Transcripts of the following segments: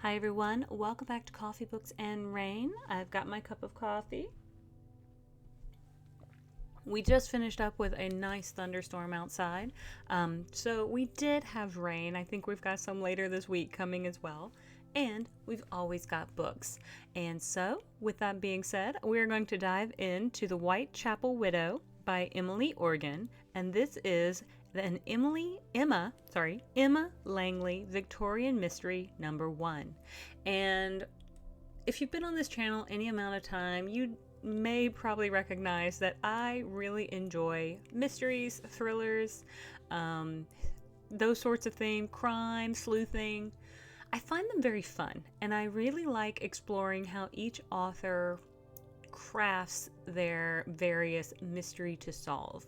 Hi everyone, welcome back to Coffee, Books, and Rain. I've got my cup of coffee. We just finished up with a nice thunderstorm outside. So we did have rain. I think we've got some later this week coming as well. And we've always got books. And so, with that being said, we're going to dive into The Whitechapel Widow by Emily Organ. And this is an Emma Langley Victorian Mystery number 1. And if you've been on this channel any amount of time, you may probably recognize that I really enjoy mysteries, thrillers, those sorts of things, crime, sleuthing. I find them very fun, and I really like exploring how each author crafts their various mystery to solve.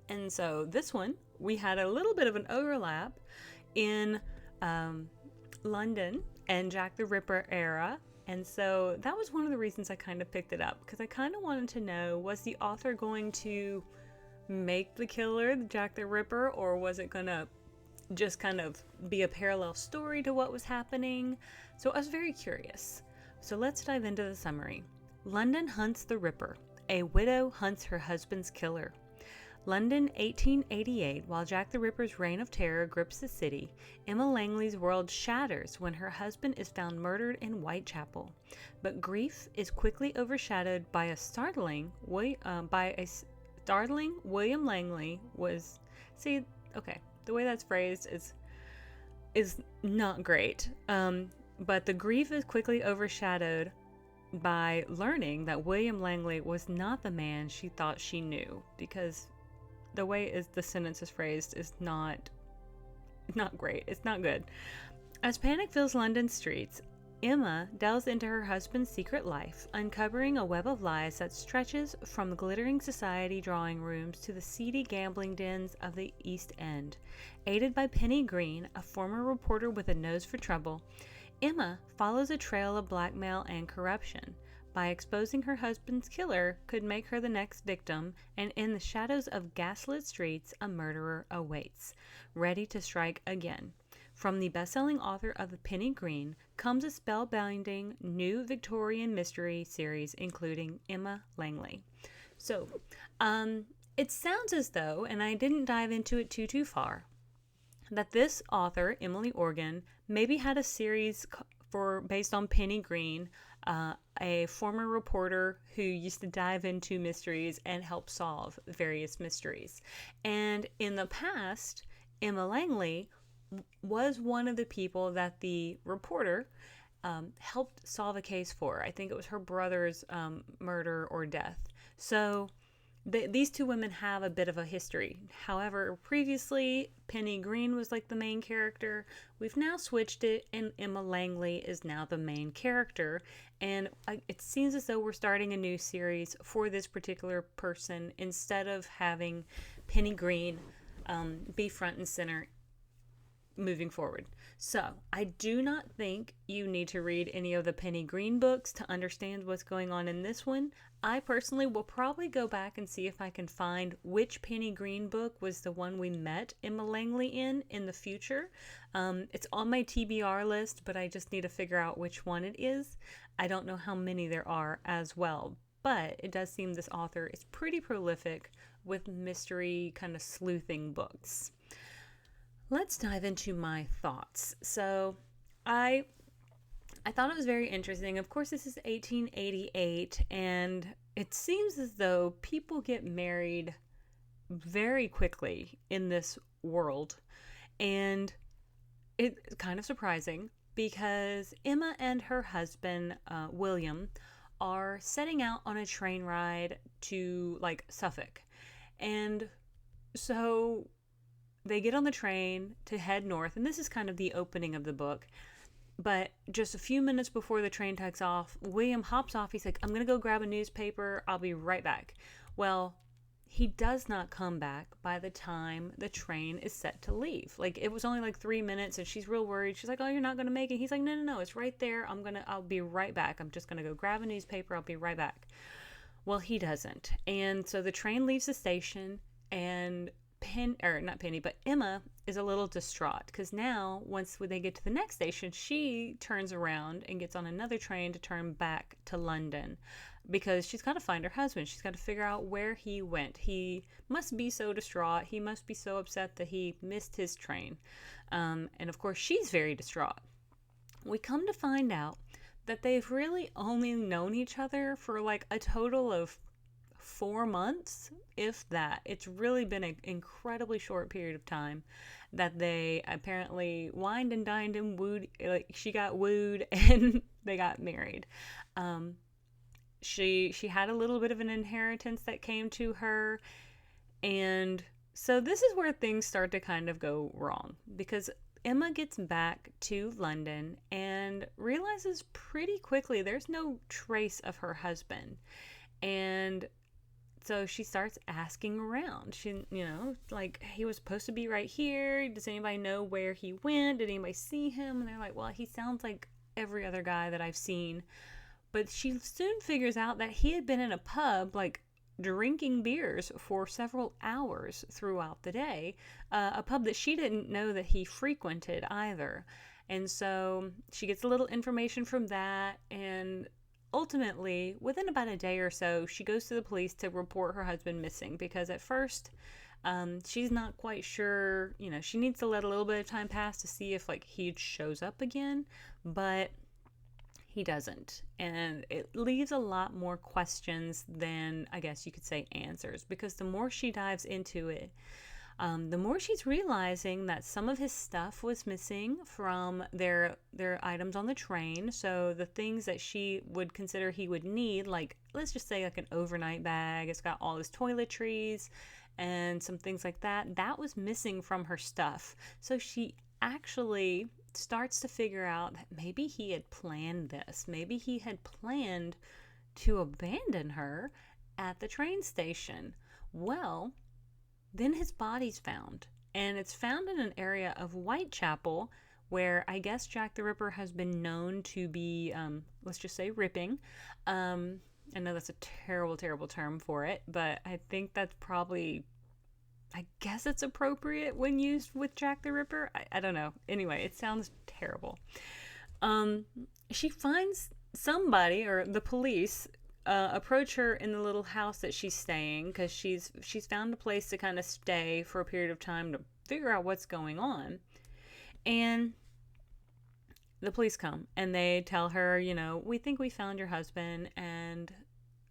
And so this one, we had a little bit of an overlap in London and Jack the Ripper era. And so that was one of the reasons I kind of picked it up, because I kind of wanted to know, was the author going to make the killer Jack the Ripper, or was it going to just kind of be a parallel story to what was happening? So I was very curious. So let's dive into the summary. London hunts the Ripper. A widow hunts her husband's killer. London, 1888. While Jack the Ripper's reign of terror grips the city, Emma Langley's world shatters when her husband is found murdered in Whitechapel. But grief is quickly overshadowed by a startling William Langley was... See, okay, the way that's phrased is not great. But the grief is quickly overshadowed by learning that William Langley was not the man she thought she knew, because the way the sentence is phrased is not great. It's not good. As panic fills London's streets, Emma delves into her husband's secret life, uncovering a web of lies that stretches from the glittering society drawing rooms to the seedy gambling dens of the East End. Aided by Penny Green, a former reporter with a nose for trouble, Emma follows a trail of blackmail and corruption. By exposing her husband's killer could make her the next victim, and in the shadows of gaslit streets, a murderer awaits, ready to strike again. From the best-selling author of The Penny Green comes a spellbinding new Victorian mystery series including Emma Langley. So, it sounds as though, and I didn't dive into it too far, that this author, Emily Organ, maybe had a series based on Penny Green, a former reporter who used to dive into mysteries and help solve various mysteries. And in the past, Emma Langley was one of the people that the reporter helped solve a case for. I think it was her brother's murder or death. So these two women have a bit of a history. However, previously, Penny Green was like the main character. We've now switched it, and Emma Langley is now the main character. And it seems as though we're starting a new series for this particular person instead of having Penny Green be front and center moving forward. So I do not think you need to read any of the Penny Green books to understand what's going on in this one. I personally will probably go back and see if I can find which Penny Green book was the one we met Emma Langley in the future. It's on my TBR list, but I just need to figure out which one it is. I don't know how many there are as well, but it does seem this author is pretty prolific with mystery kind of sleuthing books. Let's dive into my thoughts. So I thought it was very interesting. Of course, this is 1888, and it seems as though people get married very quickly in this world. And it's kind of surprising because Emma and her husband, William, are setting out on a train ride to Suffolk. And so they get on the train to head north, and this is kind of the opening of the book. But just a few minutes before the train takes off, William hops off. He's like, I'm going to go grab a newspaper. I'll be right back. Well, he does not come back by the time the train is set to leave. It was only 3 minutes, and she's real worried. She's like, oh, you're not going to make it. He's like, no, it's right there. I'll be right back. I'm just going to go grab a newspaper. I'll be right back. Well, he doesn't. And so the train leaves the station, and not Penny, but Emma is a little distraught because now, once they get to the next station, she turns around and gets on another train to turn back to London because she's got to find her husband. She's got to figure out where he went. He must be so distraught. He must be so upset that he missed his train. And of course, she's very distraught. We come to find out that they've really only known each other for like a total of 4 months, if that. It's really been an incredibly short period of time that they apparently wined and dined and wooed. Like, she got wooed and they got married. She had a little bit of an inheritance that came to her, and so this is where things start to kind of go wrong because Emma gets back to London and realizes pretty quickly there's no trace of her husband. And so she starts asking around. She, like, he was supposed to be right here. Does anybody know where he went? Did anybody see him? And they're like, well, he sounds like every other guy that I've seen. But she soon figures out that he had been in a pub, like, drinking beers for several hours throughout the day. A pub that she didn't know that he frequented either. And so she gets a little information from that, and ultimately, within about a day or so, she goes to the police to report her husband missing because at first, she's not quite sure. She needs to let a little bit of time pass to see if, like, he shows up again, but he doesn't. And it leaves a lot more questions than, I guess you could say, answers, because the more she dives into it, the more she's realizing that some of his stuff was missing from their items on the train. So the things that she would consider he would need, like, let's just say like an overnight bag, it's got all his toiletries and some things like that, that was missing from her stuff. So she actually starts to figure out that maybe he had planned this. Maybe he had planned to abandon her at the train station. Well, then his body's found, and it's found in an area of Whitechapel where I guess Jack the Ripper has been known to be, let's just say, ripping. I know that's a terrible, terrible term for it, but I think that's probably, I guess it's appropriate when used with Jack the Ripper. I don't know. Anyway, it sounds terrible. She finds somebody, or the police, approach her in the little house that she's staying because she's found a place to kind of stay for a period of time to figure out what's going on. And the police come and they tell her, we think we found your husband. And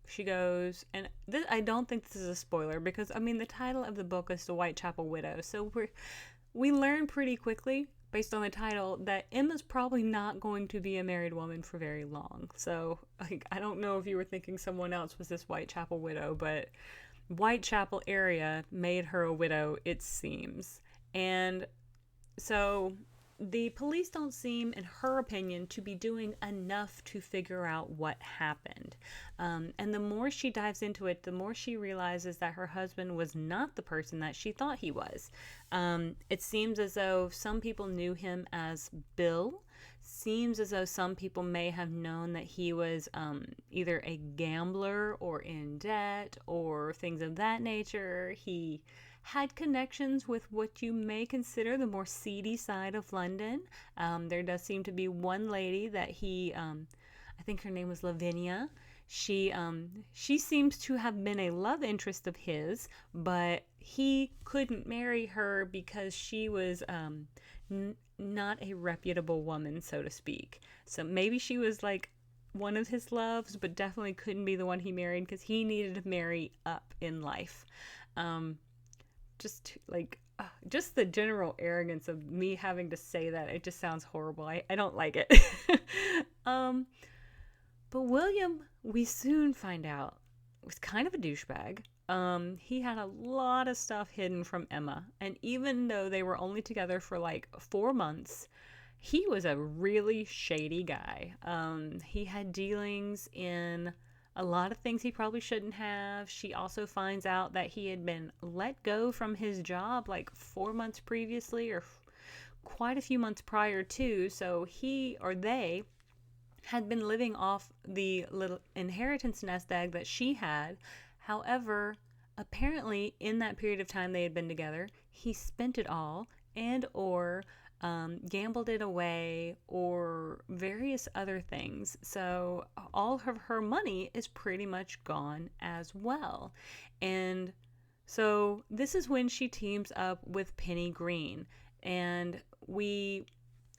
she goes, and I don't think this is a spoiler because, the title of the book is The Whitechapel Widow. So we learn pretty quickly, based on the title, that Emma's probably not going to be a married woman for very long. So, I don't know if you were thinking someone else was this Whitechapel widow, but Whitechapel area made her a widow, it seems. And so the police don't seem, in her opinion, to be doing enough to figure out what happened. And the more she dives into it, the more she realizes that her husband was not the person that she thought he was. It seems as though some people knew him as Bill. Seems as though some people may have known that he was either a gambler or in debt or things of that nature. He had connections with what you may consider the more seedy side of London. There does seem to be one lady that he, I think her name was Lavinia. She seems to have been a love interest of his, but he couldn't marry her because she was not a reputable woman, so to speak. So maybe she was like one of his loves, but definitely couldn't be the one he married because he needed to marry up in life. Just the general arrogance of me having to say that, it just sounds horrible. I don't like it. But William, we soon find out, was kind of a douchebag. He had a lot of stuff hidden from Emma, and even though they were only together for like 4 months, he was a really shady guy. He had dealings in a lot of things he probably shouldn't have. She also finds out that he had been let go from his job like 4 months previously, or quite a few months prior to. So he, or they, had been living off the little inheritance nest egg that she had. However, apparently in that period of time they had been together, he spent it all and or gambled it away or various other things. So all of her money is pretty much gone as well. And so this is when she teams up with Penny Green. And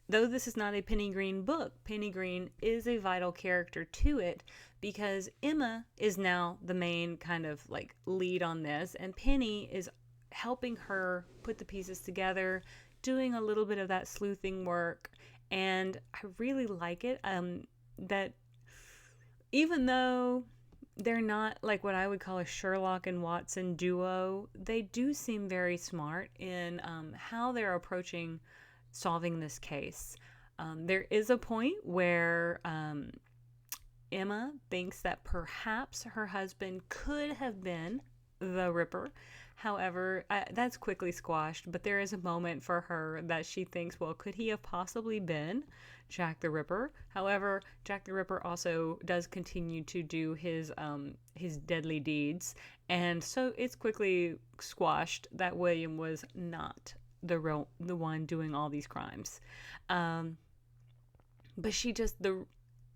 though this is not a Penny Green book, Penny Green is a vital character to it because Emma is now the main kind of like lead on this, and Penny is helping her put the pieces together, doing a little bit of that sleuthing work, and I really like it. That even though they're not like what I would call a Sherlock and Watson duo, they do seem very smart in how they're approaching solving this case. There is a point where Emma thinks that perhaps her husband could have been the Ripper. However, that's quickly squashed, but there is a moment for her that she thinks, well, could he have possibly been Jack the Ripper? However, Jack the Ripper also does continue to do his deadly deeds, and so it's quickly squashed that William was not the one doing all these crimes. But she just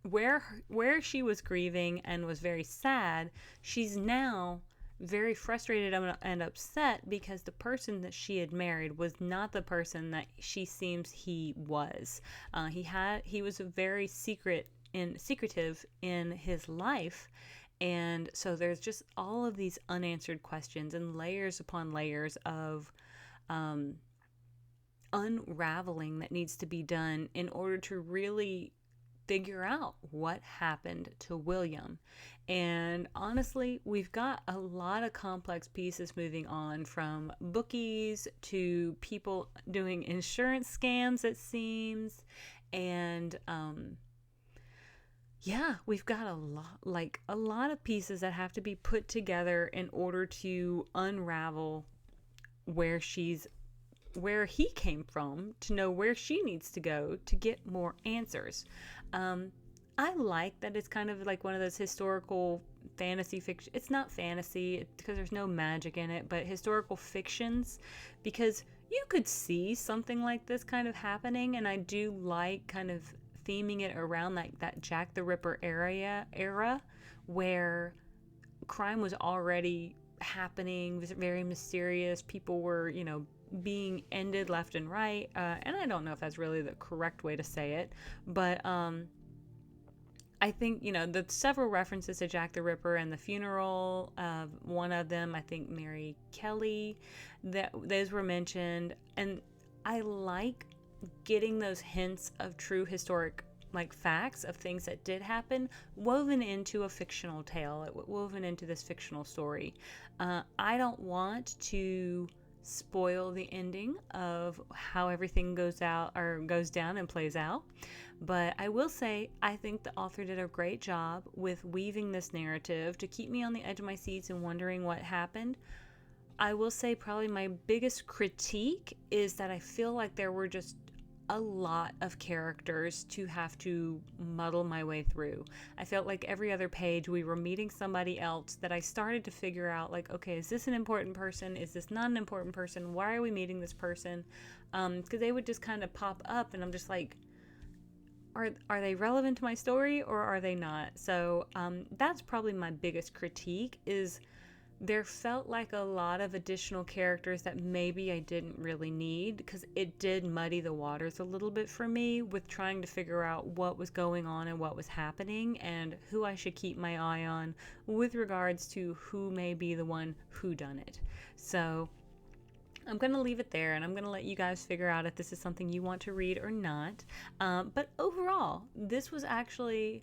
where she was grieving and was very sad, she's now very frustrated and upset because the person that she had married was not the person that she seems he was. He was very secretive in his life, and so there's just all of these unanswered questions and layers upon layers of unraveling that needs to be done in order to really figure out what happened to William. And honestly, we've got a lot of complex pieces moving on, from bookies to people doing insurance scams, it seems. And yeah, we've got a lot of pieces that have to be put together in order to unravel where he came from, to know where she needs to go to get more answers. I like that it's kind of like one of those historical fantasy fiction. It's not fantasy because there's no magic in it, but historical fictions, because you could see something like this kind of happening, and I do like kind of theming it around like that Jack the Ripper era where crime was already happening, was very mysterious. People were, being ended left and right. And I don't know if that's really the correct way to say it, but I think, the several references to Jack the Ripper and the funeral of one of them, I think Mary Kelly, those were mentioned. And I like getting those hints of true historic facts of things that did happen woven into a fictional tale, woven into this fictional story. I don't want to spoil the ending of how everything goes down and plays out, but I will say I think the author did a great job with weaving this narrative to keep me on the edge of my seats and wondering what happened. I will say probably my biggest critique is that I feel like there were just a lot of characters to have to muddle my way through. I felt like every other page we were meeting somebody else that I started to figure out, okay, is this an important person? Is this not an important person? Why are we meeting this person? Because they would just kind of pop up, and I'm just like, are they relevant to my story or are they not? So that's probably my biggest critique, is there felt like a lot of additional characters that maybe I didn't really need, because it did muddy the waters a little bit for me with trying to figure out what was going on and what was happening and who I should keep my eye on with regards to who may be the one who done it. So I'm going to leave it there, and I'm going to let you guys figure out if this is something you want to read or not. But overall, this was actually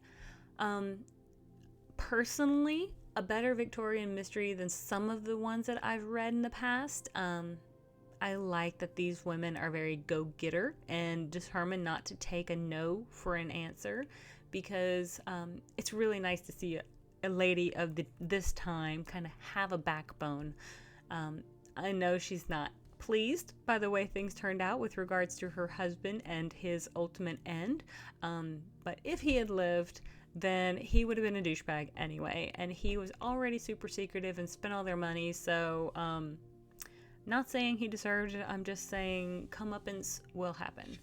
personally a better Victorian mystery than some of the ones that I've read in the past. I like that these women are very go-getter and determined not to take a no for an answer, because it's really nice to see a lady of this time kind of have a backbone. I know she's not pleased by the way things turned out with regards to her husband and his ultimate end, but if he had lived, then he would have been a douchebag anyway. And he was already super secretive and spent all their money. So, not saying he deserved it. I'm just saying comeuppance will happen.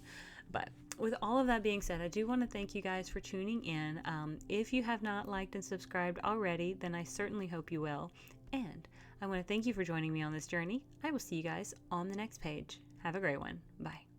But with all of that being said, I do want to thank you guys for tuning in. If you have not liked and subscribed already, then I certainly hope you will. And I want to thank you for joining me on this journey. I will see you guys on the next page. Have a great one. Bye.